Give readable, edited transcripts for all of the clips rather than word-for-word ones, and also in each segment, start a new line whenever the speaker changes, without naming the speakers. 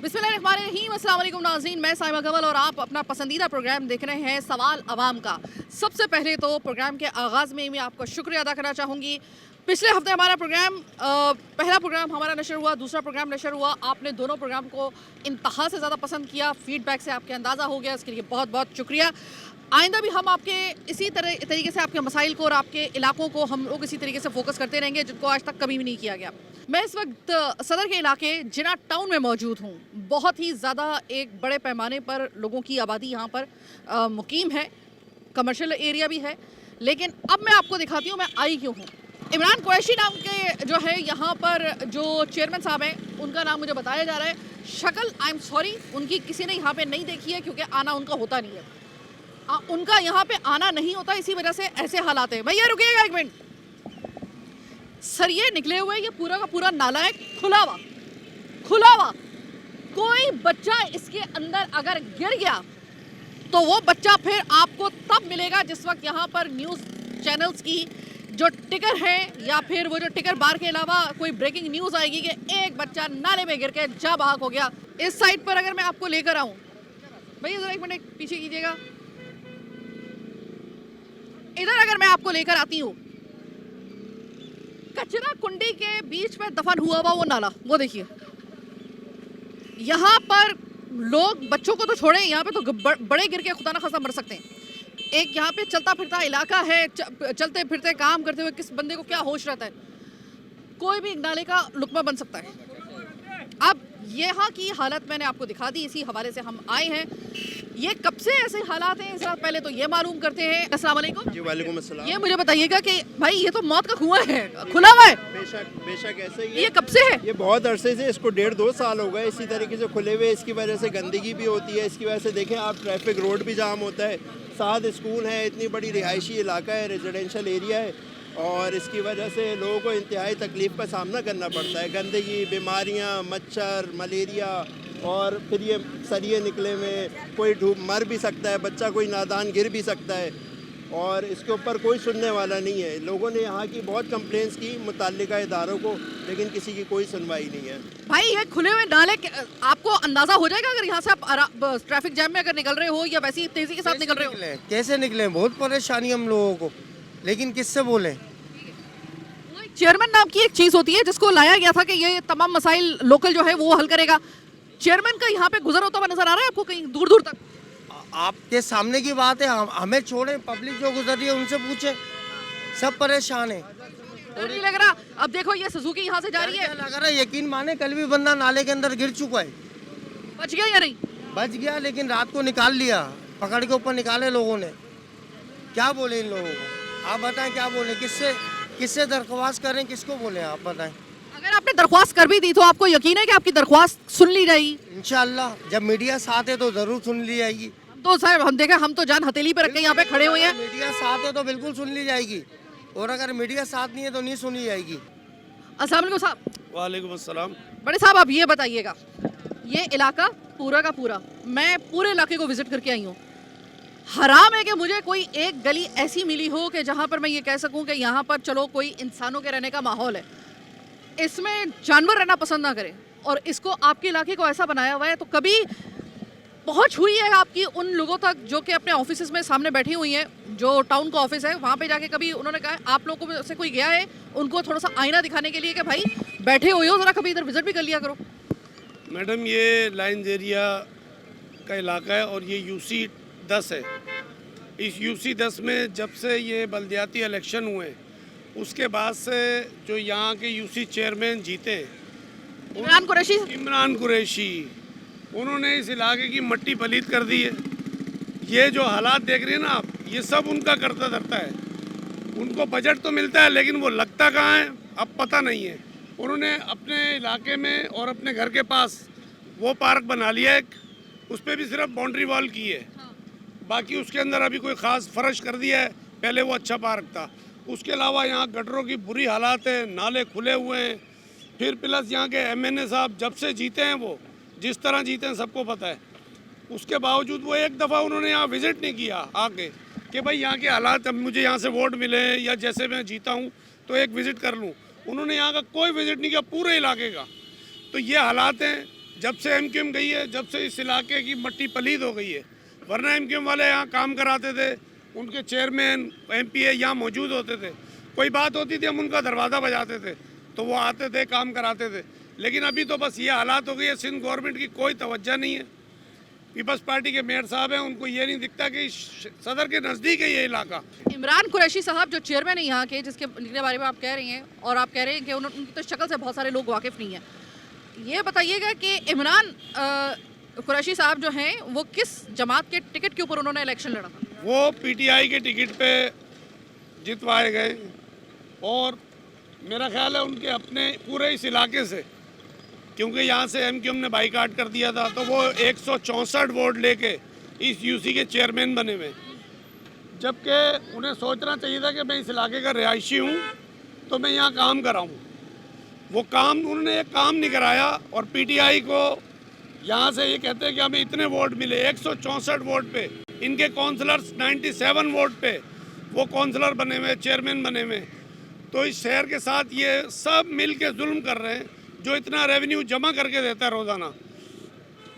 बिस्मिल्लाहिर्रहमानिर्रहीम, अस्सलाम वालेकुम नाज़रीन, मैं साइमा कमल और आप अपना पसंदीदा प्रोग्राम देख रहे हैं सवाल अवाम का। सबसे पहले तो प्रोग्राम के आगाज़ में मैं आपका शुक्रिया अदा करना चाहूँगी। पिछले हफ्ते हमारा प्रोग्राम पहला प्रोग्राम हमारा नशर हुआ, दूसरा प्रोग्राम नशर हुआ। आपने दोनों प्रोग्राम को इंतहा से ज़्यादा पसंद किया, फीडबैक से आपके अंदाज़ा हो गया, इसके लिए बहुत बहुत शुक्रिया। आइंदा भी हम आपके इसी तरीके से आपके मसाइल को और आपके इलाकों को हम लोग इसी तरीके से फोकस करते रहेंगे, जिनको आज तक कभी भी नहीं किया गया। मैं इस वक्त सदर के इलाके जिना टाउन में मौजूद हूँ। बहुत ही ज़्यादा एक बड़े पैमाने पर लोगों की आबादी यहाँ पर मुकीम है, कमर्शियल एरिया भी है। लेकिन अब मैं आपको दिखाती हूँ मैं आई क्यों हूँ। इमरान कुरैशी नाम के जो है यहाँ पर जो चेयरमैन साहब हैं, उनका नाम मुझे बताया जा रहा है। शक्ल आई एम सॉरी उनकी किसी ने यहाँ पे नहीं देखी है, क्योंकि आना उनका होता नहीं है। उनका यहाँ पे आना नहीं होता, इसी वजह से ऐसे हालात हैं। भैया रुकिएगा एक मिनट। सर ये निकले हुए, ये पूरा का पूरा नाला है, खुला हुआ। कोई बच्चा इसके अंदर अगर गिर गया तो वो बच्चा फिर आपको तब मिलेगा जिस वक्त यहाँ पर न्यूज़ चैनल्स की जो टिकर है या फिर वो जो टिकर बार के अलावा कोई ब्रेकिंग न्यूज़ आएगी कि एक बच्चा नाले में गिर के जा बहाक हो गया। इस साइड पर अगर मैं आपको लेकर आऊँ, भैया जरा एक मिनट पीछे कीजिएगा। इधर अगर मैं आपको लेकर आती हूँ, कचरा कुंडी के बीच में दफन हुआ वो नाला, वो देखिए। यहाँ पर लोग बच्चों को तो छोड़े, यहाँ पे तो बड़े गिर के खुदा ना खासा मर सकते हैं। एक यहाँ पे चलता फिरता इलाका है, चलते फिरते काम करते हुए किस बंदे को क्या होश रहता है, कोई भी नाले का लुकमा बन सकता है। अब यहाँ की हालत मैंने आपको दिखा दी, इसी हवाले से हम आए हैं। ये कब से ऐसे हालात हैं, इससे पहले तो ये मालूम करते हैं। अस्सलाम वालेकुम।
जी वालेकुम अस्सलाम।
ये मुझे बताइएगा कि भाई ये तो मौत का कुआं है, खुला हुआ है।
बेशक ऐसे ही
ये कब से है?
ये बहुत अरसे से, इसको 1.5-2 साल हो गए इसी तरीके से खुले हुए। इसकी वजह से गंदगी भी होती है, इसकी वजह से देखें आप ट्रैफिक, रोड भी जाम होता है, साथ स्कूल है, इतनी बड़ी रिहायशी इलाका है, रेजिडेंशियल एरिया है, और इसकी वजह से लोगों को इंतहाई तकलीफ़ का सामना करना पड़ता है। गंदगी, बीमारियाँ, मच्छर, मलेरिया, और फिर ये सरिये निकले में कोई मर भी सकता है, बच्चा कोई नादान गिर भी सकता है, और इसके ऊपर कोई सुनने वाला नहीं है। लोगों ने यहाँ की बहुत कंप्लेंट्स की मुतल्लिका इदारों को, लेकिन किसी की कोई सुनवाई नहीं है।
भाई ये खुले हुए नाले आपको अंदाजा हो जाएगा अगर यहाँ से आप ट्रैफिक जैम में अगर निकल रहे हो या वैसी तेजी के साथ निकल रहे हो?
कैसे निकले? बहुत परेशानी हम लोगों को, लेकिन किससे बोले?
चेयरमैन नाम की एक चीज होती है जिसको लाया गया था कि ये तमाम मसाइल लोकल जो है वो हल करेगा। चेयरमैन का यहाँ पे गुजर होता हुआ नजर आ रहा है आपको कहीं दूर दूर तक?
आपके सामने की बात है, हमें छोड़े, पब्लिक जो गुजर रही है उनसे पूछे, सब परेशान है।
डर नहीं लग रहा? अब देखो ये सुजुकी यहाँ से जा रही है,
लग रहा है, यकीन माने कल भी बंदा नाले के अंदर गिर चुका है।
बच गया या नहीं?
बच गया, लेकिन रात को निकाल लिया, पकड़ के ऊपर निकाले लोगों ने। क्या बोले इन लोगों को? आप बताएं क्या बोले, किससे दरख्वास्त करें, किसको बोले आप बताएं?
अगर आपने दरख्वास्त कर भी दी तो आपको यकीन है कि आपकी दरख्वास्त सुन ली जाएगी?
इंशाल्लाह जब मीडिया साथ है तो जरूर सुन ली जाएगी।
तो साहब हम देखें, हम तो जान हथेली पे रख के यहाँ पे खड़े हुए हैं।
मीडिया साथ है तो बिल्कुल सुन ली जाएगी, और अगर मीडिया साथ नहीं है तो नहीं सुनी जाएगी।
अस्सलाम वालेकुम साहब।
वालेकुम अस्सलाम।
बड़े साहब आप ये बताइएगा, ये इलाका पूरा का पूरा, मैं पूरे इलाके को विजिट करके आई हूँ। हराम है कि मुझे कोई एक गली ऐसी मिली हो कि जहाँ पर मैं ये कह सकूँ कि यहाँ पर चलो कोई इंसानों के रहने का माहौल है, इसमें जानवर रहना पसंद ना करें, और इसको आपके इलाके को ऐसा बनाया हुआ है। तो कभी पहुंच हुई है आपकी उन लोगों तक जो कि अपने ऑफिस में सामने बैठी हुई हैं, जो टाउन का ऑफिस है वहाँ पे जाके कभी उन्होंने कहा आप लोगों में से कोई गया है उनको थोड़ा सा आईना दिखाने के लिए कि भाई बैठे हुए हो, ज़रा कभी इधर विजिट भी कर लिया करो?
मैडम ये लाइन्स एरिया का इलाका है और ये यूसी 10 है। इस यूसी 10 में जब से ये बल्दियाती इलेक्शन हुए उसके बाद से जो यहाँ के यूसी चेयरमैन जीते, इमरान कुरैशी, उन्होंने इस इलाके की मट्टी पलीद कर दी है। ये जो हालात देख रही हैं ना आप, ये सब उनका करता धरता है। उनको बजट तो मिलता है लेकिन वो लगता कहाँ है अब पता नहीं है। उन्होंने अपने इलाके में और अपने घर के पास वो पार्क बना लिया है, उस पर भी सिर्फ बाउंड्री वॉल की है, बाकी उसके अंदर अभी कोई ख़ास फर्श कर दिया है। पहले वो अच्छा पार्क था। उसके अलावा यहाँ गटरों की बुरी हालात है, नाले खुले हुए हैं। फिर प्लस यहाँ के MNA साहब जब से जीते हैं, वो जिस तरह जीते हैं सबको पता है, उसके बावजूद वो एक दफ़ा उन्होंने यहाँ विज़िट नहीं किया आके कि भाई यहाँ के हालात, अब मुझे यहाँ से वोट मिले या जैसे मैं जीता हूँ तो एक विज़िट कर लूँ। उन्होंने यहाँ का कोई विज़िट नहीं किया पूरे इलाके का। तो ये हालात हैं। जब से एमक्यूएम गई है, जब से इस इलाके की मट्टी पलीद हो गई है। वरना एमक्यूएम वाले यहाँ काम कराते थे, उनके चेयरमैन एमपीए यहाँ मौजूद होते थे, कोई बात होती थी हम उनका दरवाज़ा बजाते थे तो वो आते थे, काम कराते थे। लेकिन अभी तो बस ये हालात हो गई है, सिंध गवर्नमेंट की कोई तवज्जो नहीं है। पीपल्स पार्टी के मेयर साहब हैं, उनको ये नहीं दिखता कि सदर के नज़दीक है ये इलाका।
इमरान कुरैशी साहब जो चेयरमैन है यहाँ के, जिसके बारे में आप कह रही हैं, और आप कह रहे हैं कि उनकी तो शक्ल से बहुत सारे लोग वाकिफ़ नहीं हैं, ये बताइएगा कि इमरान कुरैशी साहब जो हैं वो किस जमात के टिकट के ऊपर उन्होंने इलेक्शन लड़ा था?
वो पीटीआई के टिकट पे जितवाए गए और मेरा ख्याल है उनके अपने पूरे इस इलाके से, क्योंकि यहाँ से एमक्यूएम ने बाईकाट कर दिया था, तो वो 164 वोट लेके इस यूसी के चेयरमैन बने हुए। जबकि उन्हें सोचना चाहिए था कि मैं इस इलाके का रिहायशी हूँ तो मैं यहाँ काम कराऊँ। वो काम उन्होंने एक काम नहीं कराया और पीटीआई को यहाँ से ये कहते हैं कि हमें इतने वोट मिले, 164 वोट पे इनके काउंसलर्स 97 वोट पे वो काउंसलर बने हुए, चेयरमैन बने हुए। तो इस शहर के साथ ये सब मिल के जुल्म कर रहे हैं। जो इतना रेवेन्यू जमा करके देता है रोज़ाना,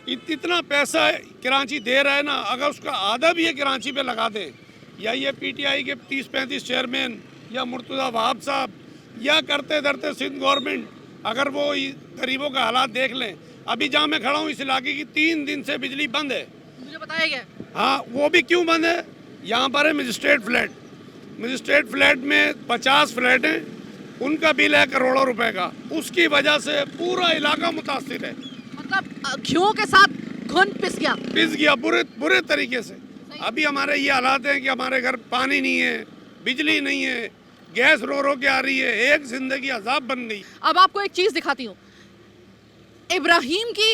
इतना पैसा कराची दे रहा है ना, अगर उसका आधा भी ये कराची पे लगा दे, या ये पीटीआई के 30-35 चेयरमैन या मुर्तज़ा वहाब साहब या करते धरते सिंध गवर्नमेंट, अगर वो गरीबों का हालात देख लें। अभी जहाँ मैं खड़ा हूँ इस इलाके की 3 दिन से बिजली बंद है।
मुझे बताया गया।
हाँ, वो भी क्यों बंद है? यहाँ पर है मजिस्ट्रेट फ्लैट। मजिस्ट्रेट फ्लैट में 50 फ्लैट हैं, उनका बिल है करोड़ों रुपए का। उसकी वजह से पूरा इलाका मुतासिर है।
मतलब घियों के साथ घुन पिस गया
बुरे तरीके से। अभी हमारे ये हालात हैं कि हमारे घर पानी नहीं है, बिजली नहीं है, गैस रो के आ रही है, एक जिंदगी अजाब बन गई।
अब आपको एक चीज़ दिखाती हूँ। इब्राहिम की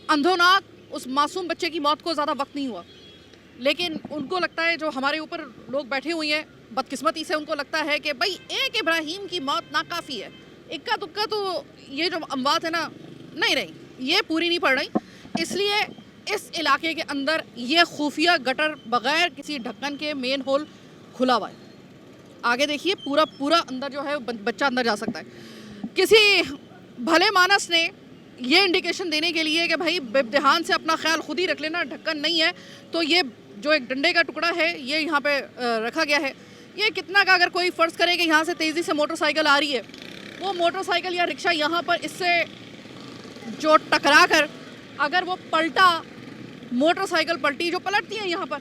अंधोनाक उस मासूम बच्चे की मौत को ज़्यादा वक्त नहीं हुआ, लेकिन उनको लगता है, जो हमारे ऊपर लोग बैठे हुए हैं बदकिस्मती से, उनको लगता है कि भाई एक इब्राहिम की मौत नाकाफ़ी है, इक्का दुक्का तो ये जो अमवात है ना नहीं रही, ये पूरी नहीं पड़ रही। इसलिए इस इलाके के अंदर ये खुफिया गटर बगैर किसी ढक्कन के मेन होल खुला हुआ है। आगे देखिए, पूरा अंदर जो है बच्चा अंदर जा सकता है। किसी भले मानस ने ये इंडिकेशन देने के लिए कि भाई बेबदेहान से अपना ख्याल खुद ही रख लेना, ढक्कन नहीं है, तो ये जो एक डंडे का टुकड़ा है ये यहाँ पे रखा गया है। ये कितना का, अगर कोई फ़र्ज़ करे कि यहाँ से तेज़ी से मोटरसाइकिल आ रही है, वो मोटरसाइकिल या रिक्शा यहाँ पर इससे जो टकरा कर अगर वो पलटा, मोटरसाइकिल पलटी, जो पलटती है यहाँ पर,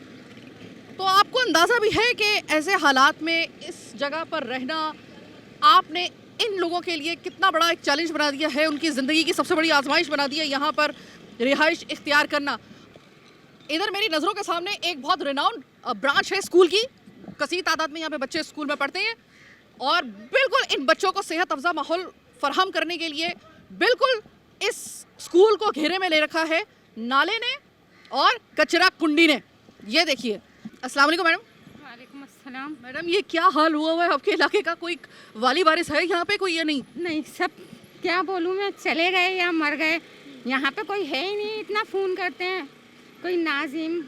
तो आपको अंदाज़ा भी है कि ऐसे हालात में इस जगह पर रहना आपने इन लोगों के लिए कितना बड़ा एक चैलेंज बना दिया है, उनकी ज़िंदगी की सबसे बड़ी आजमाइश बना दी है यहाँ पर रिहाइश इख्तियार करना। इधर मेरी नज़रों के सामने एक बहुत रिनाउंड ब्रांच है स्कूल की, कसीर तादाद में यहाँ पे बच्चे स्कूल में पढ़ते हैं, और बिल्कुल इन बच्चों को सेहत अफ़ज़ा माहौल फराहम करने के लिए बिल्कुल इस स्कूल को घेरे में ले रखा है नाले ने और कचरा कुंडी ने। ये देखिए। अस्सलाम वालेकुम मैडम।
वालेकुम अस्सलाम।
मैडम, ये क्या हाल हुआ है आपके इलाके का? कोई वाली वारिस है यहाँ पे कोई? ये नहीं
सब क्या बोलूँ मैं, चले गए या मर गए, यहाँ पे कोई है ही नहीं। इतना फ़ोन करते हैं, कोई नाजिम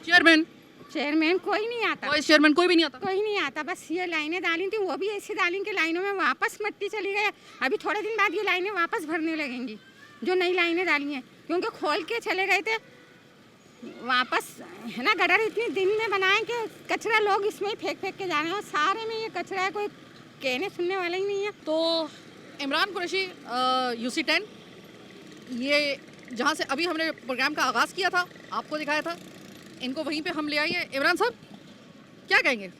चेयरमैन कोई नहीं आता,
वाइस चेयरमैन कोई भी नहीं आता,
कोई नहीं आता। बस ये लाइनें डाली थी, वो भी ऐसी डाली कि लाइनों में वापस मिट्टी चली गई। अभी थोड़े दिन बाद ये लाइनें वापस भरने लगेंगी, जो नई लाइनें डाली हैं, क्योंकि खोल के चले गए थे वापस, है ना। गटर इतनी दिन में बनाए कि कचरा लोग इसमें ही फेंक के जा रहे हैं, और सारे में ये कचरा है, कोई कहने सुनने वाला ही नहीं है।
तो इमरान कुरैशी UC 10, ये जहाँ से अभी हमने प्रोग्राम का आगाज़ किया था, आपको दिखाया था, इनको वहीं पे हम ले आए हैं। इमरान साहब क्या कहेंगे?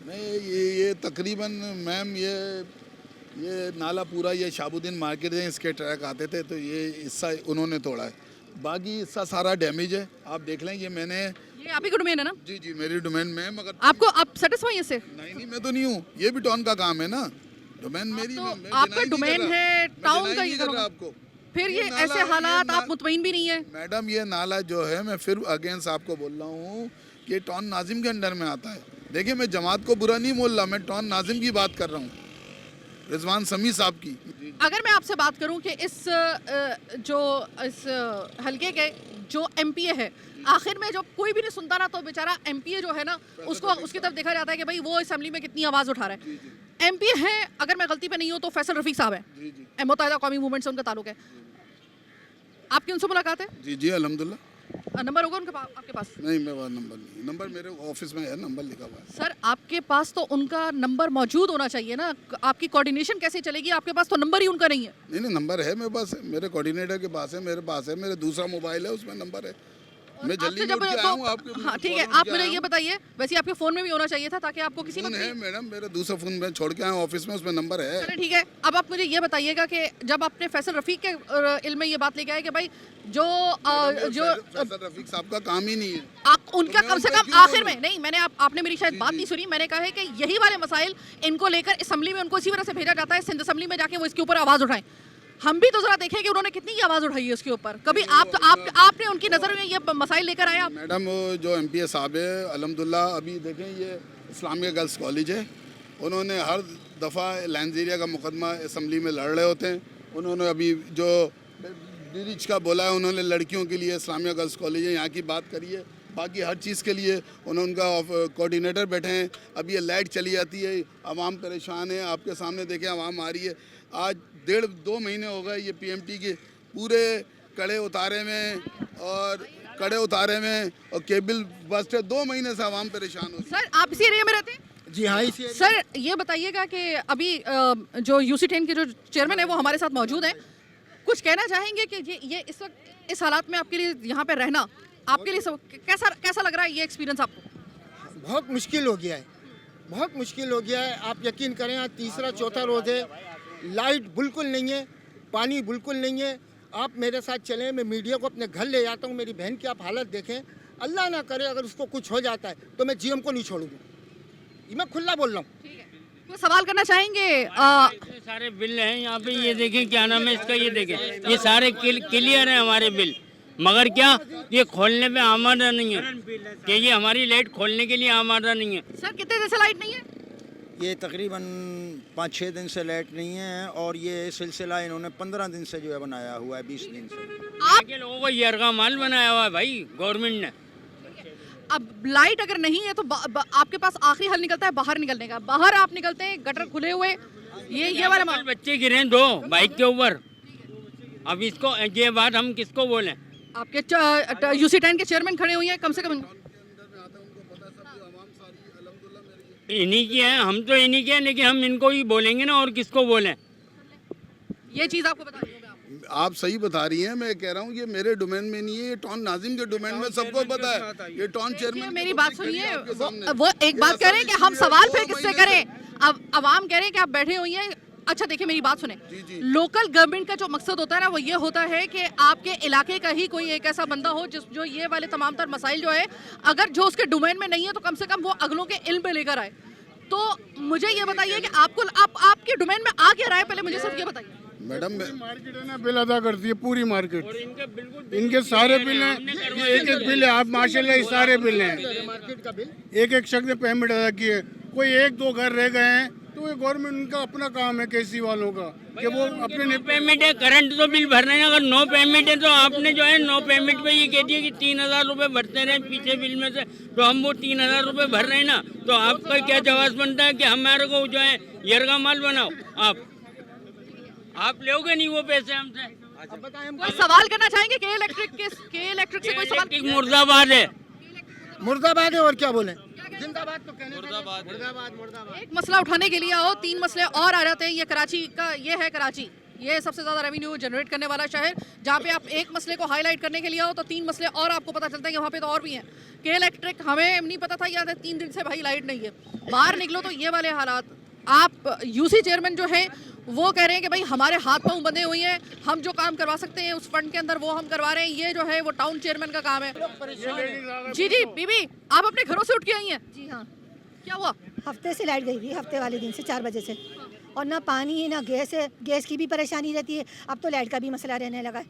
नहीं, ये तकरीबन मैम ये नाला पूरा, ये शाबुद्दीन मार्केट है, इसके ट्रैक आते थे, तो ये हिस्सा उन्होंने तोड़ा है, बाकी हिस्सा सारा डैमेज है। आप देख लें, ये मैंने,
ये आप ही का डोमेन है ना?
जी मेरी डोमेन में, मगर
आपको आप सेटिस्फाई इससे?
नहीं मैं तो नहीं हूँ, ये भी टाउन का काम है ना, डोमेन मेरी।
तो
मैं
आपका
deny नहीं
डोमेन
कर रहा,
है,
मैं
टाउन
deny
का
नहीं
ही
कर
करो।
रहा आपको।
फिर ये
नाला-
ऐसे हालात
ये
आप मुतमईन भी नहीं है?
मैडम, ये नाला जो है, मैं फिर अगेंस्ट आपको बोल रहा हूँ कि टाउन नाजिम के अंडर में आता है। देखिए, मैं जमात को बुरा नहीं बोल रहा, मैं टाउन नाजिम की बात कर रहा हूँ, रिजवान समी साहब की।
अगर मैं आपसे बात करूं कि इस हलके के जो MPA है, आखिर में जब कोई भी नहीं सुनता ना, तो बेचारा MPA जो है ना, उसको उसकी तरफ देखा जाता है कि भाई वो असेंबली में कितनी आवाज़ उठा रहा है। MPA है, अगर मैं गलती पे नहीं हूँ तो फैसल रफीक साहब है, मुत्तहिदा कौमी मूवमेंट से उनका ताल्लुक है। आपकी उनसे मुलाकात है?
जी जी अल्हम्दुलिल्लाह।
नंबर होगा उनके आपके पास?
नहीं मेरे पास नंबर नहीं, नंबर मेरे ऑफिस में है, नंबर लिखा हुआ है।
सर आपके पास तो उनका नंबर मौजूद होना चाहिए ना, आपकी कोऑर्डिनेशन कैसे चलेगी? आपके पास तो नंबर ही उनका नहीं है।
नहीं नहीं नंबर है मेरे पास, मेरे कोऑर्डिनेटर के पास है, मेरे पास है, मेरे दूसरा मोबाइल है उसमें नंबर है। मैं जल्दी
आपसे
उठ के आया हूँ आपके
हाँ ठीक है,
फोन
आप
उठ के
मुझे
आया
ये
हूँ।
बताइए, वैसे आपके फ़ोन में भी होना चाहिए था ताकि आपको किसी
फोन
वक्त
है मैडम, मेरा दूसरा फोन मैं छोड़ के आया हूँ ऑफिस में, उसमें नंबर है।
चलिए ठीक है। अब आप मुझे ये बताइएगा कि जब आपने फैसल रफ़ीक के इल्म में ये बात लेके आए कि भाई जो
फैसल रफीक साहब का काम ही नहीं है।
उनका
तो मैं
कम से
उनका
कम
क्यों
आखिर
बोलूं?
में नहीं, मैंने आपने मेरी शायद बात नहीं सुनी। मैंने कहा है कि यही वाले मसाइल इनको लेकर असम्बली में उनको इसी वजह से भेजा जाता है, सिंध असम्बली में जाके वो इसके ऊपर आवाज़ उठाएं। हम भी तो जरा देखें कि उन्होंने कितनी आवाज़ उठाई है उसके ऊपर। कभी आपने उनकी नज़र में ये मसाइल लेकर आए आप?
मैडम वो जो एमपीए साहब है अल्हम्दुलिल्लाह, अभी देखें ये इस्लामिया गर्ल्स कॉलेज है, उन्होंने हर दफ़ा लैंजीरिया का मुकदमा असम्बली में लड़ रहे होते हैं। उन्होंने अभी जो ब्रिज का बोला है, उन्होंने लड़कियों के लिए इस्लामिया गर्ल्स कॉलेज है यहाँ की बात करी है, बाकी हर चीज़ के लिए उन्होंने उनका कोऑर्डिनेटर बैठे हैं। अब ये लाइट चली जाती है, आवाम परेशान है, आपके सामने देखें आवाम आ रही है। आज 1.5-2 महीने हो गए ये पीएमटी के पूरे कड़े उतारे में और केबल बस्ट है, 2 महीने से आवाम परेशान हो।
सर आप इसी एरिया में रहते हैं?
जी हाँ इसी
सर ये बताइएगा कि अभी जो यूसी10 के जो चेयरमैन है वो हमारे साथ मौजूद हैं, कुछ कहना चाहेंगे कि ये इस वक्त इस हालात में आपके लिए यहाँ पे रहना आपके लिए कैसा लग रहा है ये एक्सपीरियंस आपको?
बहुत मुश्किल हो गया है, बहुत मुश्किल हो गया है। आप यकीन करें आज तीसरा चौथा रोज़ है, लाइट बिल्कुल नहीं है, पानी बिल्कुल नहीं है। आप मेरे साथ चलें, मैं मीडिया को अपने घर ले जाता हूँ। मेरी बहन की आप हालत देखें, अल्लाह ना करे अगर उसको कुछ हो जाता है तो मैं जीएम को नहीं छोड़ूंगा, ये मैं खुला बोल रहा हूँ।
कोई सवाल करना चाहेंगे?
इतने सारे बिल हैं यहाँ पे, ये देखें क्या नाम है इसका, ये देखें ये सारे क्लियर हैं हमारे बिल, मगर क्या ये खोलने पे आमादा नहीं है कि ये हमारी लाइट खोलने के लिए आमादा नहीं है।
सर कितने दिन से लाइट नहीं है?
ये तकरीबन 5-6 दिन से लाइट नहीं है और ये सिलसिला इन्होंने 15 दिन से जो है बनाया हुआ है, 20 दिन से।
यहाँ के लोगों को यरगा माल बनाया हुआ है भाई गवर्नमेंट ने।
अब लाइट अगर नहीं है तो आपके पास आखिरी हल निकलता है बाहर निकलने का। बाहर आप निकलते हैं गटर खुले हुए, ये वाला
कल बच्चे गिरे 2 बाइक के ऊपर। अब इसको ये बात हम किसको बोलें?
आपके यूसी10 के चेयरमैन खड़े हुए हैं, कम से कम
इन्हीं की है, हम तो इन्हीं के हैं, लेकिन हम इनको ही बोलेंगे ना, और किसको बोलें?
ये चीज़ आपको बता दूंगा।
आप सही बता रही हैं, मैं कह रहा हूँ ये मेरे डोमेन में नहीं है, ये टॉन नाजिम के डोमेन में, सबको पता है। ये टॉन चेयरमैन
मेरी बात सुनिए, वो एक बात कह रहे हैं कि हम सवाल फिर किससे करें? अब आवाम कह रहे हैं कि आप बैठे हुई हैं। अच्छा देखिए मेरी बात सुने, लोकल गवर्नमेंट का जो मकसद होता है ना वो ये होता है कि आपके इलाके का ही कोई एक ऐसा बंदा हो जो ये वाले तमाम तर मसाइल जो है अगर जो उसके डोमेन में नहीं है तो कम से कम वो अगलों के इल्म पे लेकर आए। तो मुझे ये बताइए कि आपके डोमेन में आ क्या रहा है, पहले मुझे सिर्फ ये बताइए।
मैडम
मार्केट है ना बिल अदा करती है पूरी मार्केट, इनके सारे बिल हैं, ये एक बिल है। आप माशाल्लाह ये सारे बिल हैं, एक शख्स ने पेमेंट अदा की है। कोई 1-2 घर रह गए हैं तो ये गवर्नमेंट उनका अपना काम है केसी वालों का कि वो अपने
पेमेंट है, करंट तो बिल भरना है। अगर नो पेमेंट है तो आपने जो है नो पेमेंट पे ये कह दिया कि 3000 रुपये भरते रहे पीछे बिल में से, तो हम वो 3000 रुपये भर रहे हैं ना, तो आपका क्या जवाब बनता है कि हमारे को जो है यरगा माल बनाओ? आप लोगे नहीं वो पैसे हमसे?
कोई सवाल करना चाहेंगे के इलेक्ट्रिक से? कोई सवाल?
मुर्दाबाद है और क्या बोले, जिंदाबाद तो कहने मुर्दाबाद।
एक मसला उठाने के लिए आओ 3 मसले और आ जाते हैं। ये कराची का ये है, कराची ये सबसे ज़्यादा रेवेन्यू जनरेट करने वाला शहर, जहाँ पे आप एक मसले को हाईलाइट करने के लिए आओ तो 3 मसले और आपको पता चलता है कि वहाँ पे तो और भी हैं। के इलेक्ट्रिक हमें नहीं पता था, याद है 3 दिन से भाई लाइट नहीं है, बाहर निकलो तो ये वाले हालात। आप यूसी चेयरमैन जो है वो कह रहे हैं कि भाई हमारे हाथ पांव बंधे हुए हैं, हम जो काम करवा सकते हैं उस फंड के अंदर वो हम करवा रहे हैं। ये जो है वो टाउन चेयरमैन का काम है। जी बीबी आप अपने घरों से उठ के आई हैं?
जी हाँ,
क्या हुआ?
हफ्ते से लाइट गई हुई, हफ्ते वाले दिन से 4 बजे से, और ना पानी है ना गैस है, गैस की भी परेशानी रहती है। अब तो लाइट का भी मसला रहने लगा है।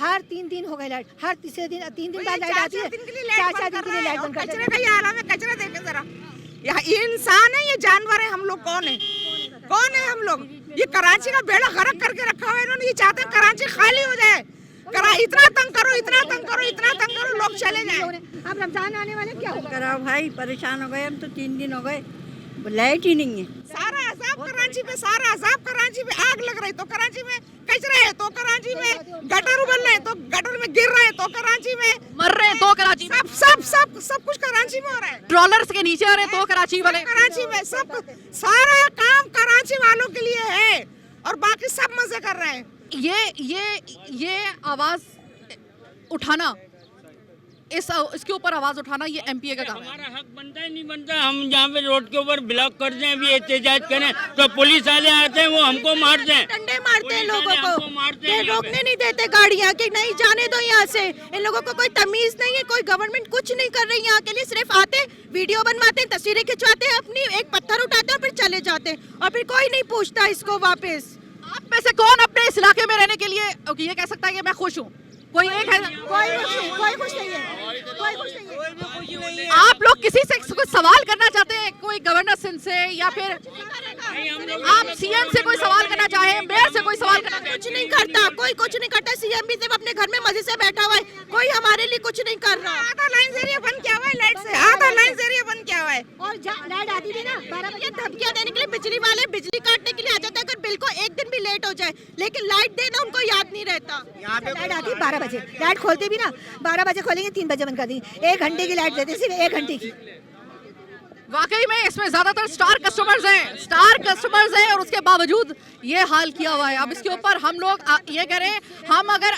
हर 3 दिन हो गए लाइट, हर तीसरे दिन 3 दिन बाद लाइट आती है, 4-4 दिन के लिए लाइट बंद कर
कचरे का ये हाल है। कचरा देखे जरा, ये इंसान है ये जानवर है? हम लोग कौन है हम लोग? ये कराची का बेड़ा गर्क करके रखा हुआ है इन्होंने। ये चाहते हैं कराची खाली हो जाए, इतना तंग करो लोग चले जाए।
अब रमजान आने वाले क्या होगा?
करा भाई, परेशान हो गए हम तो। 3 दिन हो गए लाइट ही नहीं है।
सारा सब कराची में सारा अजाब, कराची में आग लग रही तो कराची में कचरा है, तो कराची में गटर उबल रहे तो गटर में गिर रहे, तो कराची में
मर रहे हैं तो कराची में,
सब सब सब सब कुछ कराची में हो रहा है।
ट्रॉलर्स के नीचे आ रहे हैं तो कराची वाले,
कराची में सब सारा काम कराची वालों के लिए है और बाकी सब मजे कर रहे हैं।
ये आवाज उठाना, इसके ऊपर आवाज उठाना ये एमपीए का काम है।
हमारा हक बनता है नहीं बनता? हम जहाँ पे रोड के ऊपर ब्लॉक कर दें, अभी एहतजाज करें तो पुलिस वाले आते हैं, वो हमको मारते हैं,
डंडे मारते हैं लोगों को,
मारते
ये
हैं।
रोकने नहीं देते गाड़ियाँ कि नहीं जाने दो यहाँ से। इन लोगों को कोई तमीज नहीं है, कोई गवर्नमेंट कुछ नहीं कर रही यहाँ के लिए, सिर्फ आते वीडियो बनवाते हैं, तस्वीरें खिंचवाते हैं, अपनी एक पत्थर उठाते हैं और फिर चले जाते हैं और फिर कोई नहीं पूछता इसको वापस।
आप में से कौन अपने इस इलाके में रहने के लिए ये कह सकता है कि मैं खुश हूँ? कोई एक है?
कोई कुछ नहीं है, कोई कुछ नहीं है।
आप लोग किसी से कुछ सवाल करना चाहते हैं, कोई गवर्नर सिंह से या फिर आप सीएम से कोई सवाल करना चाहें, मेयर से कोई सवाल करना?
कुछ नहीं करता, कोई कुछ नहीं करता। सीएम भी सिर्फ अपने घर में मजे से बैठा हुआ है, कोई हमारे लिए कुछ नहीं कर रहा।
आधा लाइन एरिया बंद किया हुआ है लाइट से, आधा लाइन एरिया बंद किया हुआ है।
और लाइट आती थी ना 12 बजे, धमकियां देने के लिए बिजली वाले बिजली काटने के लिए आ जाते हैं अगर बिल को एक दिन भी लेट हो जाए, लेकिन लाइट देना उनको याद नहीं रहता। लाइट आती 12 बजे, लाइट खोलते भी ना 12 बजे खोलेंगे, 3 बजे बंद कर देंगे। 1 घंटे की लाइट देते, सिर्फ 1 घंटे की।
वाकई में इसमें ज्यादातर स्टार कस्टमर्स हैं और उसके बावजूद ये हाल किया हुआ है। अब इसके ऊपर हम लोग ये कह रहे हैं, हम अगर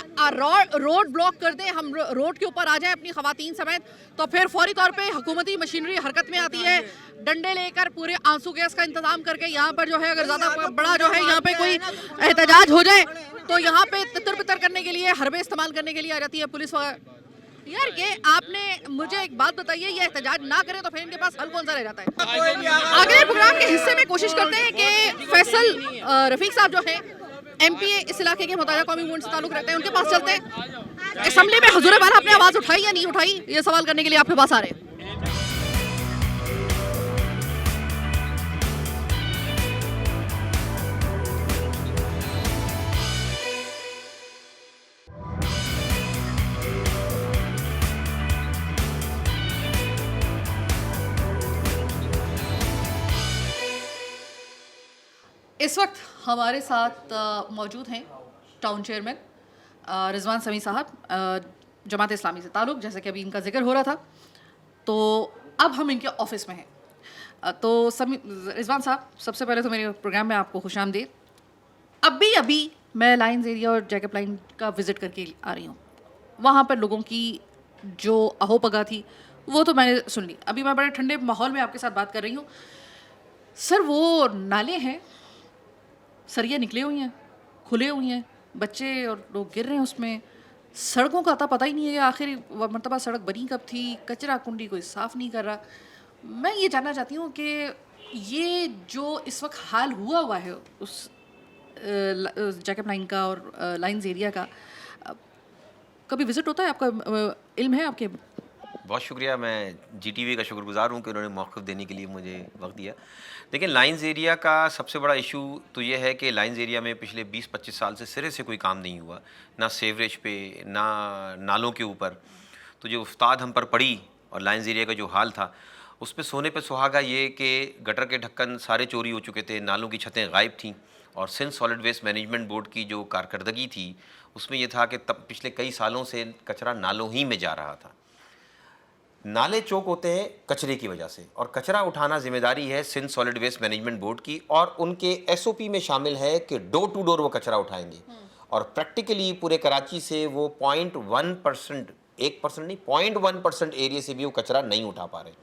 रोड ब्लॉक कर दें, हम रोड के ऊपर आ जाए अपनी खवातीन समेत, तो फिर फौरी तौर पे हुकूमती मशीनरी हरकत में आती है, डंडे लेकर पूरे आंसू गैस का इंतजाम करके यहाँ पर जो है अगर ज्यादा बड़ा जो है यहाँ पे कोई एहतजाज हो जाए तो यहाँ पे तितर बितर करने के लिए, हरबे इस्तेमाल करने के लिए आ जाती है पुलिस वगैरह। यार ये आपने मुझे एक बात बताइए, ये एहतजाज ना करें तो फिर इनके पास हल कौन सा रह जाता है? अगले प्रोग्राम के हिस्से में कोशिश करते हैं कि फैसल रफीक साहब जो है एमपीए इस इलाके के मुताजा कौमी मूवमेंट से ताल्लुक रखते हैं, उनके पास चलते हैं। असेंबली में हुजूर बाला आपने आवाज उठाई या नहीं उठाई, ये सवाल करने के लिए आपके पास आ रहे हैं। इस वक्त हमारे साथ मौजूद हैं टाउन चेयरमैन रिजवान समी साहब, जमात इस्लामी से ताल्लुक़, जैसे कि अभी इनका जिक्र हो रहा था। तो अब हम इनके ऑफिस में हैं। तो रिजवान साहब, सबसे पहले तो मेरे प्रोग्राम में आपको खुशामदीद। अभी मैं लाइन्स एरिया और जैकब लाइन का विज़िट करके आ रही हूँ। वहाँ पर लोगों की जो अहोपगा थी वो तो मैंने सुन ली। अभी मैं बड़े ठंडे माहौल में आपके साथ बात कर रही हूँ। सर, वो नाले हैं, सरिया निकले हुई हैं, खुले हुए हैं, बच्चे और लोग गिर रहे हैं उसमें। सड़कों का आता पता ही नहीं है, आखिर मरतबा सड़क बनी कब थी, कचरा कुंडी कोई साफ़ नहीं कर रहा। मैं ये जानना चाहती हूँ कि ये जो इस वक्त हाल हुआ है उस जैकब लाइन का और लाइन्स एरिया का, कभी विज़िट होता है? आपका इल्म है आपके?
बहुत शुक्रिया, मैं जीटीवी का शुक्रगुजार हूँ कि उन्होंने मौक़िफ़ देने के लिए मुझे वक्त दिया। लेकिन लाइन्स एरिया का सबसे बड़ा इशू तो ये है कि लाइन्स एरिया में पिछले 20-25 साल से सिरे से कोई काम नहीं हुआ, ना सीवरेज पे, ना नालों के ऊपर। तो जो उस्ताद हम पर पड़ी और लाइन्स एरिया का जो हाल था, उस पर सोने पे सुहागा ये कि गटर के ढक्कन सारे चोरी हो चुके थे, नालों की छतें गायब थीं, और Sindh solid waste management board की जो कारकर्दगी थी उसमें यह था कि तब पिछले कई सालों से कचरा नालों ही में जा रहा था। नाले चौक होते हैं कचरे की वजह से, और कचरा उठाना जिम्मेदारी है Sindh solid waste management board की, और उनके एसओपी में शामिल है कि डोर टू डोर वो कचरा उठाएंगे। और प्रैक्टिकली पूरे कराची से वो 0.1%, 1% नहीं, 0.1% एरिया से भी वो कचरा नहीं उठा पा रहे।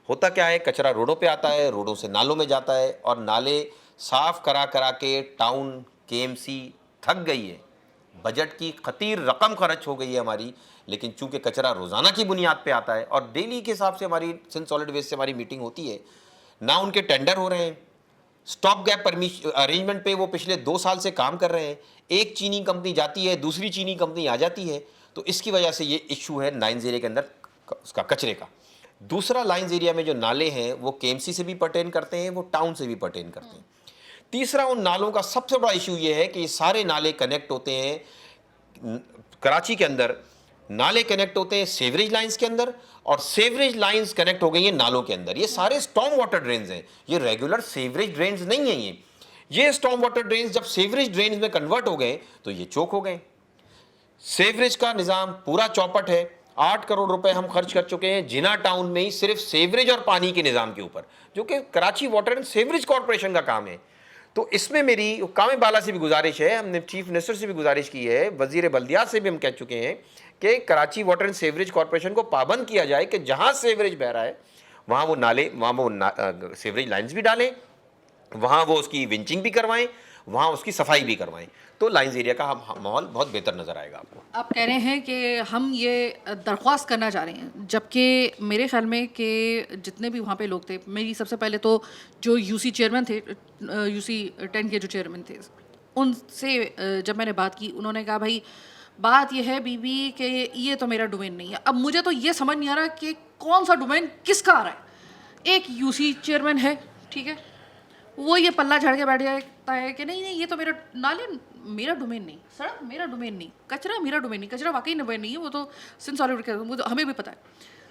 होता क्या है, कचरा रोडों पे आता है, रोडों से नालों में जाता है, और नाले साफ़ करा के टाउन केएमसी थक गई है। बजट की खतीर रकम खर्च हो गई है हमारी, लेकिन चूंकि कचरा रोज़ाना की बुनियाद पे आता है और डेली के हिसाब से हमारी सिंध सॉलिड वेस्ट से हमारी मीटिंग होती है, ना उनके टेंडर हो रहे हैं, स्टॉप गैप परमिशन अरेंजमेंट पे वो पिछले 2 साल से काम कर रहे हैं। एक चीनी कंपनी जाती है, दूसरी चीनी कंपनी आ जाती है। तो इसकी वजह से ये इशू है लाइन्स एरिया के अंदर उसका कचरे का। दूसरा, लाइन्स एरिया में जो नाले हैं वो केएमसी से भी पर्टेन करते हैं, वो टाउन से भी पर्टेन करते हैं। तीसरा, उन नालों का सबसे बड़ा इशू ये है कि ये सारे नाले कनेक्ट होते हैं कराची के अंदर नाले कनेक्ट होते हैं सीवरेज लाइंस के अंदर, और सीवरेज लाइंस कनेक्ट हो गई हैं नालों के अंदर। ये सारे स्टॉर्म वाटर ड्रेन्स हैं, ये रेगुलर सीवरेज ड्रेन्स नहीं हैं। ये स्टॉर्म वाटर ड्रेन्स जब सीवरेज ड्रेन्स में कन्वर्ट हो गए तो ये चोक हो गए। सीवरेज का निज़ाम पूरा चौपट है। 8 करोड़ रुपए हम खर्च कर चुके हैं जिना टाउन में ही सिर्फ सीवरेज और पानी के निज़ाम के ऊपर, जो कि Karachi water and sewerage corporation का काम है। तो इसमें मेरी कामे बाला से भी गुजारिश है, हमने चीफ मिनिस्टर से भी गुजारिश की है, वजीर बल्दियात से भी हम कह चुके हैं कि Karachi water and sewerage corporation को पाबंद किया जाए कि जहाँ सीवरेज बह रहा है वहाँ वो नाले, वहाँ वो सीवरेज लाइन्स भी डालें, वहाँ वो उसकी विंचिंग भी करवाएं, वहाँ उसकी सफाई भी करवाएं, तो लाइन्स एरिया का माहौल बहुत बेहतर नज़र आएगा आपको।
आप कह रहे हैं कि हम ये दरख्वास्त करना चाह रहे हैं, जबकि मेरे ख्याल में कि जितने भी वहाँ पे लोग थे, मेरी सबसे पहले तो जो यूसी चेयरमैन थे, यूसी 10 के जो चेयरमैन थे, उनसे जब मैंने बात की, उन्होंने कहा भाई बात यह है बीबी कि ये तो मेरा डोमेन नहीं है। अब मुझे तो ये समझ नहीं आ रहा कि कौन सा डोमेन किसका आ रहा है। एक यूसी चेयरमैन है, ठीक है, वो ये पल्ला झाड़ के बैठ जाता है कि नहीं नहीं ये तो मेरा नाले मेरा डोमेन नहीं, सड़क मेरा डोमेन नहीं, कचरा मेरा डोमेन नहीं। कचरा वाकई डोमेन नहीं है, वो तो सिंध सॉलिड वेस्ट, वो तो हमें भी पता है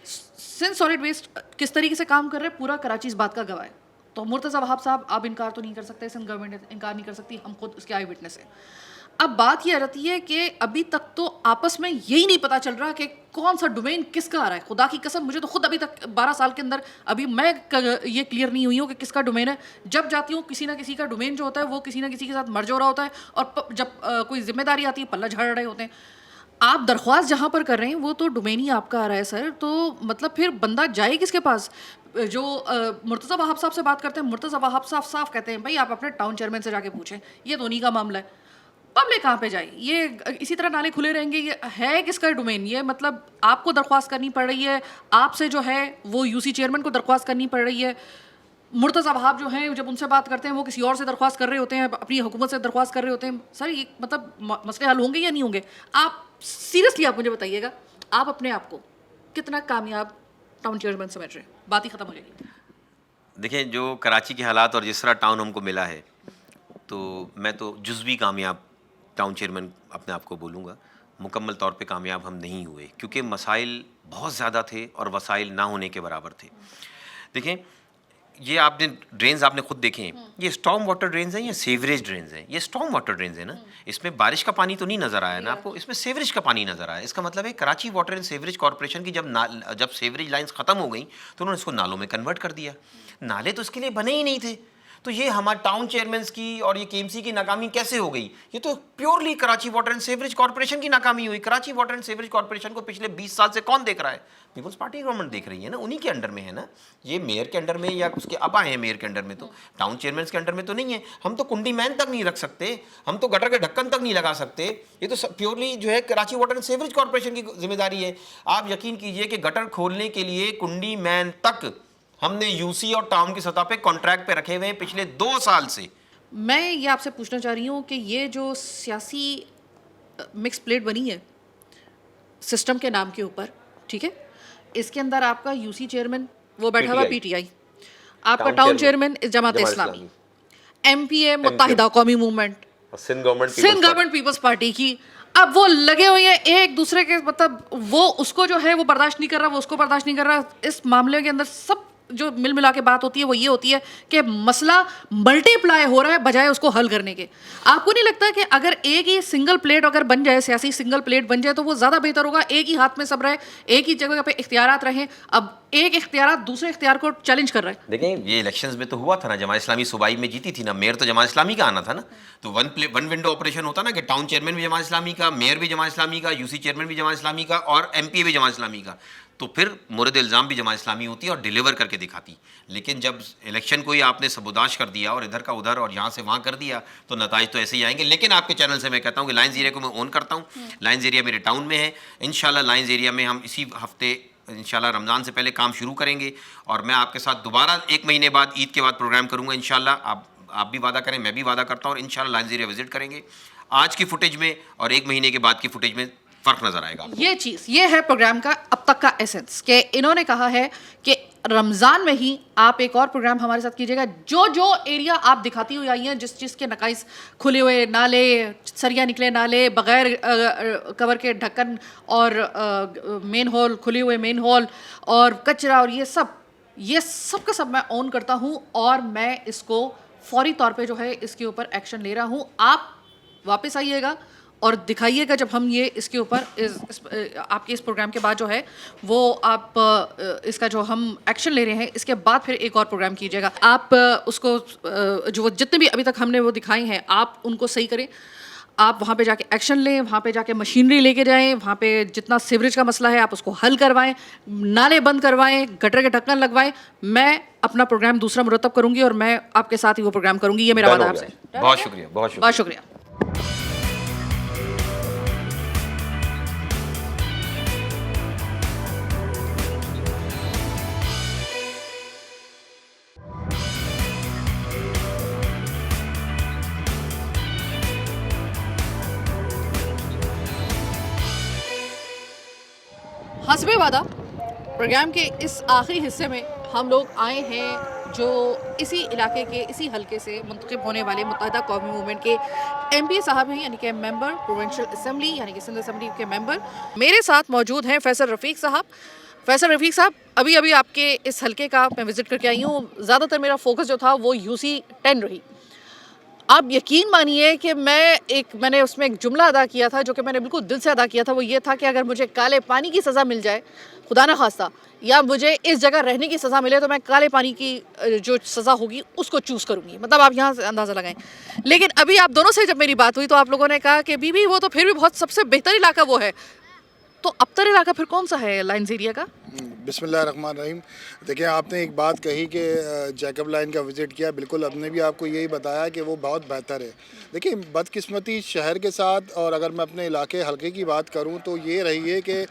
सिंध सॉलिड वेस्ट किस तरीके से काम कर रहे हैं, पूरा कराची इस बात का गवाह है। तो मुर्तज़ा वहाब साहब आप इनकार तो नहीं कर सकते, सिंध गवर्नमेंट इनकार नहीं कर सकती, हम खुद उसके आई विटनेस हैं। अब बात ये आ जाती है कि अभी तक तो आपस में यही नहीं पता चल रहा कि कौन सा डोमेन किसका आ रहा है। खुदा की कसम मुझे तो खुद अभी तक 12 साल के अंदर अभी मैं ये क्लियर नहीं हुई हूँ कि किसका डोमेन है। जब जाती हूँ किसी ना किसी का डोमेन जो होता है वो किसी ना किसी के साथ मर्ज हो रहा होता है, और जब कोई जिम्मेदारी आती है पल्ला झाड़ रहे होते हैं। आप दरख्वास्त जहाँ पर कर रहे हैं वो तो डोमेन ही आपका आ रहा है सर, तो मतलब फिर बंदा जाए किसके पास? जो मुर्तज़ा वहाब साहब से बात करते हैं, मुर्तज़ा वहाब साफ कहते हैं भाई आप अपने टाउन चेयरमैन से जाके पूछें, ये तो उन्हीं का मामला है। पब्लिक कहाँ पे जाए? ये इसी तरह नाले खुले रहेंगे, ये है किसका डोमेन? ये मतलब आपको दरख्वास्त करनी पड़ रही है, आपसे जो है वो यूसी चेयरमैन को दरख्वास्त करनी पड़ रही है। मुर्तज़ा वहाब जो हैं जब उनसे बात करते हैं वो किसी और से दरख्वास्त कर रहे होते हैं, अपनी हुकूमत से दरख्वास्त कर रहे होते हैं। सर ये मतलब मसले हल होंगे या नहीं होंगे? आप सीरियसली आप मुझे बताइएगा, आप अपने आप को कितना कामयाब टाउन चेयरमैन समझ रहे हैं? बात ही ख़त्म हो जाएगी।
देखिए जो कराची के हालात और जिस तरह टाउन हमको मिला है, तो मैं तो जुज़वी कामयाब टाउन चेयरमैन अपने आप को बोलूँगा। मुकम्मल तौर पे कामयाब हम नहीं हुए क्योंकि मसाइल बहुत ज़्यादा थे और वसाइल ना होने के बराबर थे। देखें ये आपने ड्रेन्स आपने खुद देखे हैं, ये स्टॉर्म वाटर ड्रेन्स हैं या सीवरेज ड्रेन्स हैं? ये स्टॉर्म वाटर ड्रेन्स हैं ना, इसमें बारिश का पानी तो नहीं नज़र आया ना आपको, इसमें सीवरेज का पानी नज़र आया। इसका मतलब है Karachi water and sewerage corporation की जब सीवरेज लाइंस ख़त्म हो गई तो उन्होंने इसको नालों में कन्वर्ट कर दिया। नाले तो इसके लिए बने ही नहीं थे। तो ये हमारे टाउन चेयरमैन्स की और ये केएमसी की नाकामी कैसे हो गई? ये तो purely Karachi water and sewerage corporation की नाकामी हुई। Karachi water and sewerage corporation को पिछले 20 साल से कौन देख रहा है? पीपल्स पार्टी गवर्नमेंट देख रही है ना, उन्हीं के अंडर में है ना। ये मेयर के अंडर में या उसके अब आए हैं मेयर के अंडर में, तो टाउन चेयरमैन के अंडर में तो नहीं है। हम तो कुंडी मैन तक नहीं रख सकते, हम तो गटर के ढक्कन तक नहीं लगा सकते। ये तो प्योरली जो है Karachi water and sewerage corporation की जिम्मेदारी है। आप यकीन कीजिए कि गटर खोलने के लिए कुंडी मैन तक हमने यूसी और टाउन की सतह पे कॉन्ट्रैक्ट पे रखे हुए हैं पिछले 2 साल से।
मैं ये आपसे पूछना चाह रही हूँ कि ये जो सियासी मिक्स प्लेट बनी है सिस्टम के नाम के ऊपर, ठीक है, इसके अंदर आपका यूसी चेयरमैन वो बैठा हुआ पीटीआई, आपका town chairman Jamaat Islami, MPA Muttahida Qaumi movement, Sindh government people's party की। अब वो लगे हुए हैं एक दूसरे के, मतलब वो उसको जो है वो बर्दाश्त नहीं कर रहा, वो उसको बर्दाश्त नहीं कर रहा। इस मामले के अंदर सब जो मिल मिला के बात होती है वो ये होती है कि मसला मल्टीप्लाई हो रहा है बजाय उसको हल करने के। आपको नहीं लगता कि अगर एक ही सिंगल प्लेट अगर बन जाए, सियासी सिंगल प्लेट बन जाए तो वो ज़्यादा बेहतर होगा? एक ही हाथ में सब रहे, एक ही जगह पे इख्तियारात रहें। अब एक इख्तियार दूसरे इख्तियार को चैलेंज कर रहा है।
देखें ये इलेक्शंस में तो हुआ था ना, जमात इस्लामी सूबाई में जीती थी ना, मेयर तो जमात इस्लामी का आना था ना। तो वन विंडो ऑपरेशन होता ना कि टाउन चेयरमैन भी जमात इस्लामी का, मेयर भी जमात इस्लामी का, यूसी चेयरमैन भी जमात इस्लामी का और एमपीए भी जमात इस्लामी का। तो फिर मुरद इल्ज़ाम भी जमात इस्लामी होती है और डिलीवर करके दिखाती। लेकिन जब इलेक्शन को ही आपने सबोदाश कर दिया और इधर का उधर और यहाँ से वहाँ कर दिया तो नताइज तो ऐसे ही आएंगे। लेकिन आपके चैनल से मैं कहता हूँ कि लाइन्स एरिया को मैं ओन करता हूँ। लाइन्स एरिया मेरे टाउन में है। इंशाल्लाह लाइन्स एरिया में हम इसी हफ्ते इंशाल्लाह रमज़ान से पहले काम शुरू करेंगे और मैं आपके साथ दोबारा 1 महीने बाद ईद के बाद प्रोग्राम करूँगा इंशाल्लाह। आप भी वादा करें, मैं भी वादा करता हूँ और इंशाल्लाह लाइन्स एरिया विजिट करेंगे। आज की फुटेज में और 1 महीने के बाद की फुटेज में फ़र्क नज़र आएगा।
ये चीज़ ये है प्रोग्राम का अब तक का एसेंस कि इन्होंने कहा है कि रमज़ान में ही आप एक और प्रोग्राम हमारे साथ कीजिएगा। जो जो एरिया आप दिखाती हुई आई हैं, जिस जिसके नकाइस, खुले हुए नाले, सरिया निकले नाले, बग़ैर कवर के ढक्कन और मेन हॉल, खुले हुए मेन हॉल और कचरा और ये सब का सब मैं ऑन करता हूँ और मैं इसको फौरी तौर पे जो है इसके ऊपर एक्शन ले रहा हूँ। आप वापस आइएगा और दिखाइएगा जब हम ये इसके ऊपर आपके इस प्रोग्राम के बाद जो है वो आप इसका जो हम एक्शन ले रहे हैं इसके बाद फिर एक और प्रोग्राम कीजिएगा। आप उसको जो जितने भी अभी तक हमने वो दिखाए हैं आप उनको सही करें। आप वहाँ पे जाके एक्शन लें, वहाँ पे जाके मशीनरी लेके जाएं, वहाँ पे जितना सीवरेज का मसला है आप उसको हल करवाएं, नाले बंद करवाएं, गटर के ढक्कन लगवाएं। मैं अपना प्रोग्राम दूसरा मुरतब करूँगी और मैं आपके साथ ही वो प्रोग्राम करूँगी, ये मेरा वादा है आपसे।
बहुत शुक्रिया, बहुत शुक्रिया,
बहुत शुक्रिया। हस्बे वादा प्रोग्राम के इस आखिरी हिस्से में हम लोग आए हैं जो इसी इलाके के, इसी हलके से मुंतखब होने वाले मुत्तहिदा कौमी मूवमेंट के MP साहब हैं, यानी कि मेंबर प्रोविंशियल असेंबली, यानी कि सिंध असेंबली के मेंबर। मेरे साथ मौजूद हैं फैसल रफ़ीक साहब। फैसल रफ़ीक साहब, अभी अभी आपके इस हलके का मैं विज़िट करके आई हूँ। ज़्यादातर मेरा फोकस जो था वो UC 10 रही। आप यकीन मानिए कि मैंने उसमें एक जुमला अदा किया था जो कि मैंने बिल्कुल दिल से अदा किया था। वो ये था कि अगर मुझे काले पानी की सज़ा मिल जाए, खुदा ना खास्ता, या मुझे इस जगह रहने की सज़ा मिले, तो मैं काले पानी की जो सज़ा होगी उसको चूज़ करूँगी। मतलब आप यहाँ से अंदाज़ा लगाएं। लेकिन अभी आप दोनों से जब मेरी बात हुई तो आप लोगों ने कहा कि बीबी वो तो फिर भी बहुत सबसे बेहतर इलाका वो है। तो अबतर इलाका फिर कौन सा है लाइन्स एरिया का?
बिस्मिल्लाहिर्रहमानिर्रहीम। देखिए, आपने एक बात कही कि जैकब लाइन का विज़िट किया, बिल्कुल हमने भी आपको यही बताया कि वो बहुत बेहतर है। देखिए, बदकिस्मती शहर के साथ, और अगर मैं अपने इलाके हल्के की बात करूं तो ये रही है कि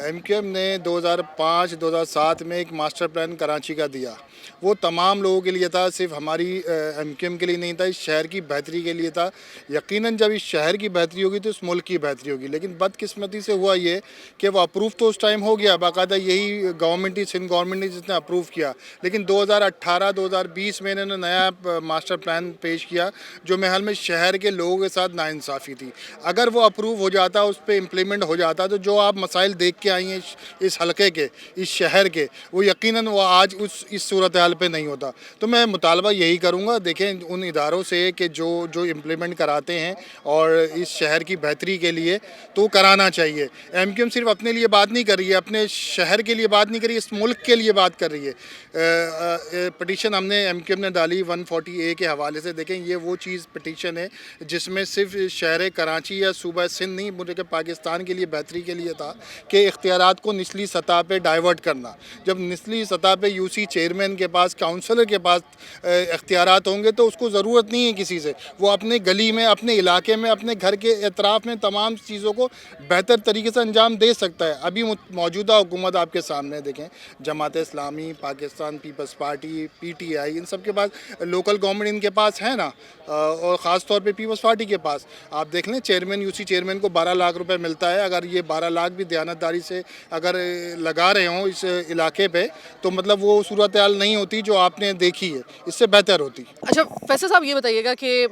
MQM ने 2005-2007 में एक मास्टर प्लान कराची का दिया। वो तमाम लोगों के लिए था, सिर्फ हमारी MQM के लिए नहीं था, इस शहर की बेहतरी के लिए था। यकीनन जब इस शहर की बेहतरी होगी तो इस मुल्क की बेहतरी होगी। लेकिन बदकिस्मती से हुआ ये कि वो अप्रूव तो उस टाइम हो गया, बाकायदा यही गवर्नमेंट ही, सिंध गवर्नमेंट ने जिसने अप्रूव किया। लेकिन 2018-2020 में इन्होंने नया मास्टर प्लान पेश किया जो महल में शहर के लोगों के साथ नाइंसाफ़ी थी। अगर वो अप्रूव हो जाता, उस पर इम्प्लीमेंट हो जाता, तो जो आप मसाइल देख के आई हैं इस हलके के, इस शहर के, वो यकीनन वो आज इस सूरत हाल पे नहीं होता। तो मैं मुतालबा यही करूँगा, देखें उन इदारों से कि जो इम्प्लीमेंट कराते हैं और इस शहर की बेहतरी के लिए तो कराना चाहिए। MQM सिर्फ अपने लिए बात नहीं कर रही है, अपने शहर के लिए बात नहीं कर रही है, इस मुल्क के लिए बात कर रही है। पटिशन हमने MQM ने डाली 140A के हवाले से। देखें, ये वो चीज़ पटिशन है जिसमें सिर्फ शहर कराची या सूबा सिंध नहीं, मुल्क पाकिस्तान के लिए बेहतरी के लिए था कि इख्तियारात को निचली सतह पे डाइवर्ट करना। जब निचली सतह पे UC चेयरमैन के पास, काउंसलर के पास इख्तियारात होंगे तो उसको ज़रूरत नहीं है किसी से, वो अपने गली में, अपने इलाके में, अपने घर के एतराफ़ में तमाम चीज़ों को बेहतर तरीके से अंजाम दे सकता है। अभी मौजूदा हुकूमत आपके सामने देखें, Jamaat Islami, Pakistan peoples party, PTI, इन सब के पास लोकल गवर्नमेंट इनके पास है ना, और ख़ास तौर पे पीपल्स पार्टी के पास। आप देख लें, UC चेयरमैन को 12 लाख रुपए मिलता है। अगर ये 12 लाख भी दयानतदारी से अगर लगा रहे हों इस इलाके पे, तो मतलब वो सूरत हाल नहीं होती जो आपने देखी है, इससे बेहतर होती।
अच्छा फैसल साहब, ये बताइएगा कि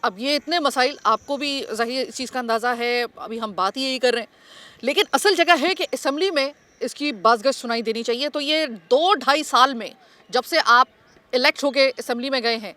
अब ये इतने मसाइल, आपको भी ज़ाहिर इस चीज़ का अंदाज़ा है, अभी हम बात ही यही कर रहे हैं, लेकिन असल जगह है कि असम्बली में इसकी बाज़गश सुनाई देनी चाहिए। तो ये 2-2.5 साल में जब से आप इलेक्ट होके असम्बली में गए हैं,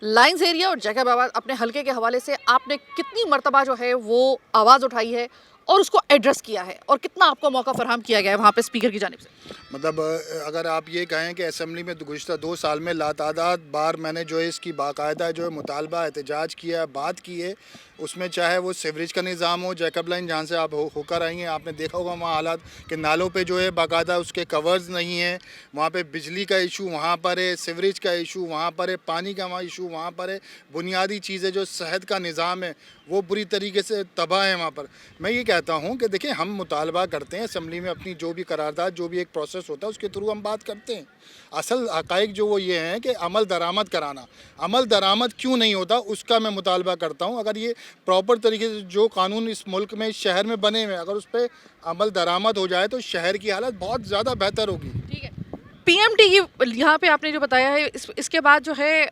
लाइन्स एरिया और जैकब आबाद अपने हलके के हवाले से आपने कितनी मरतबा जो है वो आवाज़ उठाई है और उसको एड्रेस किया है, और कितना आपको मौका फराहम किया गया है वहाँ पे स्पीकर की जानिब से?
मतलब अगर आप ये कहें कि असम्बली में गुज़िश्ता 2 साल में लातादाद बार मैंने जो है इसकी बाकायदा जो है मुतालबा, एहतजाज किया, बात की है, उसमें चाहे वो सीवरेज का निज़ाम हो, जैकब लाइन जहाँ से आप होकर आई हैं, आपने देखा होगा वहाँ हालात कि नालों पे जो है बाकायदा उसके कवर्स नहीं हैं, वहाँ पे बिजली का इशू वहाँ पर है, सीवरेज का इशू वहाँ पर है, पानी का वहाँ इशू वहाँ पर है, बुनियादी चीज़ें जो सेहत का निज़ाम है वो बुरी तरीके से तबाह है वहाँ पर। मैं ये कहता हूँ कि देखिए, हम मुतालबा करते हैं असम्बली में, अपनी जो भी करारदाद, जो भी एक प्रोसेस होता है उसके थ्रू हम बात करते हैं। असल हक़ाइक़ जो वो ये हैं कि अमल दरामद कराना, अमल दरामद क्यों नहीं होता उसका मैं मुतालबा करता हूँ। अगर ये प्रॉपर तरीके से जो कानून इस मुल्क में, इस शहर में बने हुए, अगर उस पर अमल दरामद हो जाए तो शहर की हालत बहुत ज़्यादा बेहतर होगी।
ठीक है, पीएमटी की यहाँ पे आपने जो बताया है इसके बाद जो है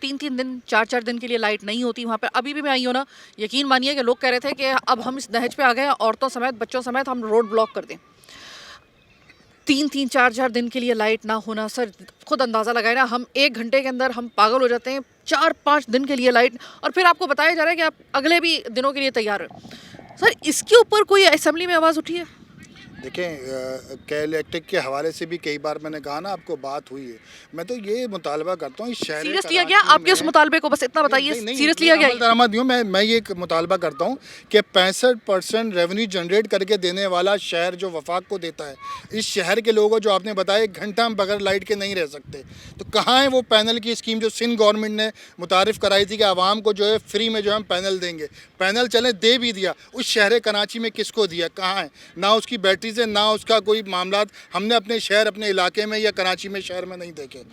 3-3 दिन 4-4 दिन के लिए लाइट नहीं होती वहाँ पर। अभी भी मैं आई हूँ ना, यकीन मानिए कि लोग कह रहे थे कि अब हम इस नहज पे आ गए हैं, औरतों समेत बच्चों समेत हम रोड ब्लॉक कर दें। 3-3 4-4 दिन के लिए लाइट ना होना, सर खुद अंदाज़ा लगाए ना, हम 1 घंटे के अंदर हम पागल हो जाते हैं। 4-5 दिन के लिए लाइट, और फिर आपको बताया जा रहा है कि आप अगले भी दिनों के लिए तैयार हो। सर इसके ऊपर कोई असेंबली में आवाज़ उठी है?
देखें, के इलेक्ट्रिक के हवाले से भी कई बार मैंने कहा ना, आपको बात हुई है। मैं तो ये मुतालबा करता हूँ इस शहर
सीरियस लिया गया आपके उस मुतालबे को? बस इतना बताइए, सीरियस लिया गया?
दरामद हूँ मैं ये मुतालबा करता हूँ कि 65% रेवेन्यू जनरेट करके देने वाला शहर जो वफाक को देता है, इस शहर के लोगों जो आपने बताया 1 घंटा हम बगैर लाइट के नहीं रह सकते, तो कहाँ है वो पैनल की स्कीम जो सिंध गवर्नमेंट ने मुतारिफ कराई थी कि आवाम को जो है फ्री में जो है हम पैनल देंगे। पैनल चले दे भी दिया, उस शहर कराची में किसको दिया? कहाँ है? ना उसकी बैटरी से, ना उसका कोई मामलात हमने अपने शहर, अपने इलाके में या कराची में शहर में नहीं देखे।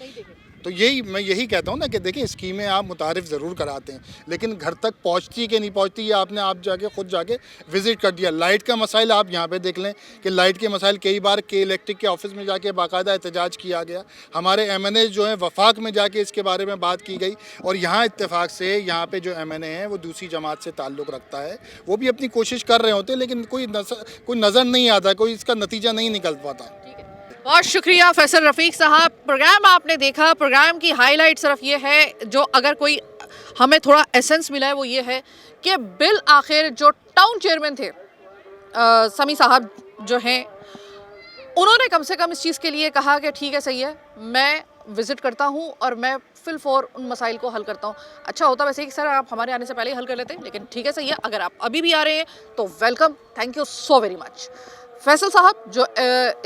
तो मैं यही कहता हूँ ना कि देखिए, स्कीमें आप मुतारिफ ज़रूर कराते हैं, लेकिन घर तक पहुँचती कि नहीं पहुँचती ये आपने खुद जाके विज़िट कर दिया। लाइट का मसाइल आप यहाँ पे देख लें कि लाइट के मसाइल कई बार के इलेक्ट्रिक के ऑफिस में जाके बाकायदा एहतजाज किया गया, हमारे MNA जो हैं वफाक में जाके इसके बारे में बात की गई, और यहाँ इत्तेफाक से यहाँ पर जो MNA हैं वो दूसरी जमात से ताल्लुक़ रखता है, वो भी अपनी कोशिश कर रहे होते, लेकिन कोई नज़र नहीं आता, कोई इसका नतीजा नहीं निकल पाता।
बहुत शुक्रिया फैसल रफ़ीक साहब। प्रोग्राम आपने देखा, प्रोग्राम की हाईलाइट सिर्फ ये है, जो अगर कोई हमें थोड़ा एसेंस मिला है वो ये है कि बिल आखिर जो टाउन चेयरमैन थे समी साहब जो हैं, उन्होंने कम से कम इस चीज़ के लिए कहा कि ठीक है, सही है, मैं विज़िट करता हूँ और मैं फिल फॉर उन मसाइल को हल करता हूँ। अच्छा होता वैसे कि सर आप हमारे आने से पहले ही हल कर लेते, लेकिन ठीक है, सही है, अगर आप अभी भी आ रहे हैं तो welcome, thank you so very much. Faisal साहब जो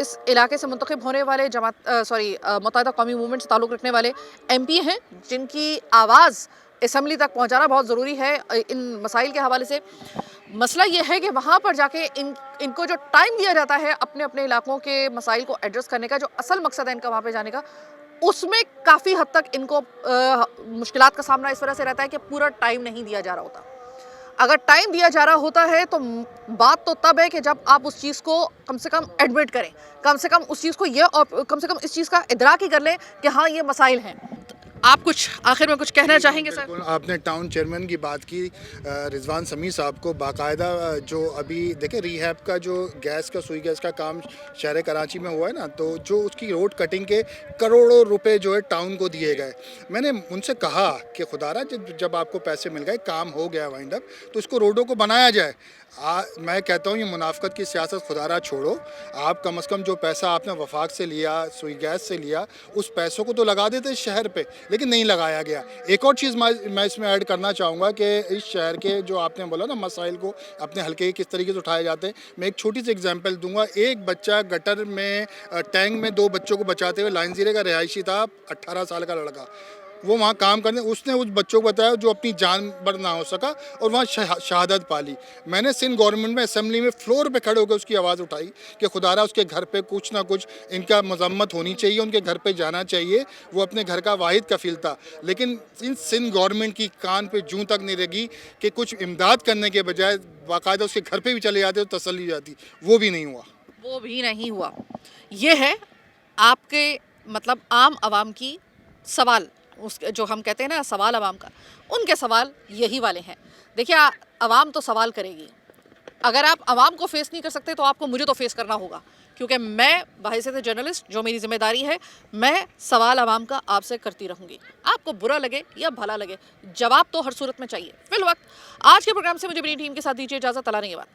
इस इलाके से मुंतखब होने वाले मुत्तहिदा कौमी मूवमेंट से ताल्लुक़ रखने वाले MP हैं, जिनकी आवाज़ असम्बली तक पहुंचाना बहुत ज़रूरी है इन मसाइल के हवाले से। मसला ये है कि वहाँ पर जाके इनको जो टाइम दिया जाता है अपने अपने इलाकों के मसाइल को एड्रेस करने का, जो असल मकसद है इनका वहाँ पर जाने का, उसमें काफ़ी हद तक इनको मुश्किलात का सामना इस वजह से रहता है कि पूरा टाइम नहीं दिया जा रहा होता। अगर टाइम दिया जा रहा होता है तो बात तो तब है कि जब आप उस चीज़ को कम से कम एडमिट करें, कम से कम उस चीज़ को कम से कम इस चीज़ का इदराक ही कर लें कि हाँ ये मसाइल हैं। आप कुछ आखिर में कुछ कहना चाहेंगे सर?
आपने टाउन चेयरमैन की बात की, रिजवान समी साहब को बाकायदा जो अभी देखें रिहैब का जो गैस का सुई गैस का काम शहर कराची में हुआ है ना, तो जो उसकी रोड कटिंग के करोड़ों रुपए जो है टाउन को दिए गए। मैंने उनसे कहा कि खुदारा जब आपको पैसे मिल गए, काम हो गया वाइंड अप, तो इसको रोडों को बनाया जाए। मैं कहता हूँ ये मुनाफकत की सियासत खुदारा छोड़ो, आप कम से कम जो पैसा आपने वफाक से लिया, सुई गैस से लिया, उस पैसों को तो लगा देते शहर पे, लेकिन नहीं लगाया गया। एक और चीज़ मैं इसमें ऐड करना चाहूँगा कि इस शहर के जो आपने बोला ना मसाइल को अपने हल्के किस तरीके से उठाए जाते हैं, मैं एक छोटी सी एग्जांपल दूंगा। एक बच्चा गटर में टैंक में 2 बच्चों को बचाते हुए लाइन जीरे का रिहायशी था, 18 साल का लड़का, वो वहाँ काम करने, उसने उस बच्चों को बताया जो अपनी जान बर ना हो सका और वहाँ शहादत पाली। मैंने सिंध गवर्नमेंट में असेंबली में फ्लोर पे खड़े होकर उसकी आवाज़ उठाई कि खुदारा उसके घर पे कुछ ना कुछ इनका मजम्मत होनी चाहिए, उनके घर पे जाना चाहिए, वो अपने घर का वाहिद कफील था। लेकिन इन सिंध गवर्नमेंट की कान पे जूं तक नहीं लगी कि कुछ इमदाद करने के बजाय बाकायदा उसके घर पर भी चले जाते तो तसल्ली जाती, वो भी नहीं हुआ।
वो भी नहीं हुआ। ये है आपके मतलब आम आवाम की सवाल, उस जो हम कहते हैं ना सवाल आवाम का, उनके सवाल यही वाले हैं। देखिए आवाम तो सवाल करेगी, अगर आप आवाम को फेस नहीं कर सकते तो आपको मुझे तो फेस करना होगा, क्योंकि मैं बहैसियत जर्नलिस्ट जो मेरी जिम्मेदारी है, मैं सवाल आवाम का आपसे करती रहूँगी। आपको बुरा लगे या भला लगे, जवाब तो हर सूरत में चाहिए। फिलवक्त आज के प्रोग्राम से मुझे मेरी टीम के साथ दीजिए इजाज़त। अल्लाह ने के बाद।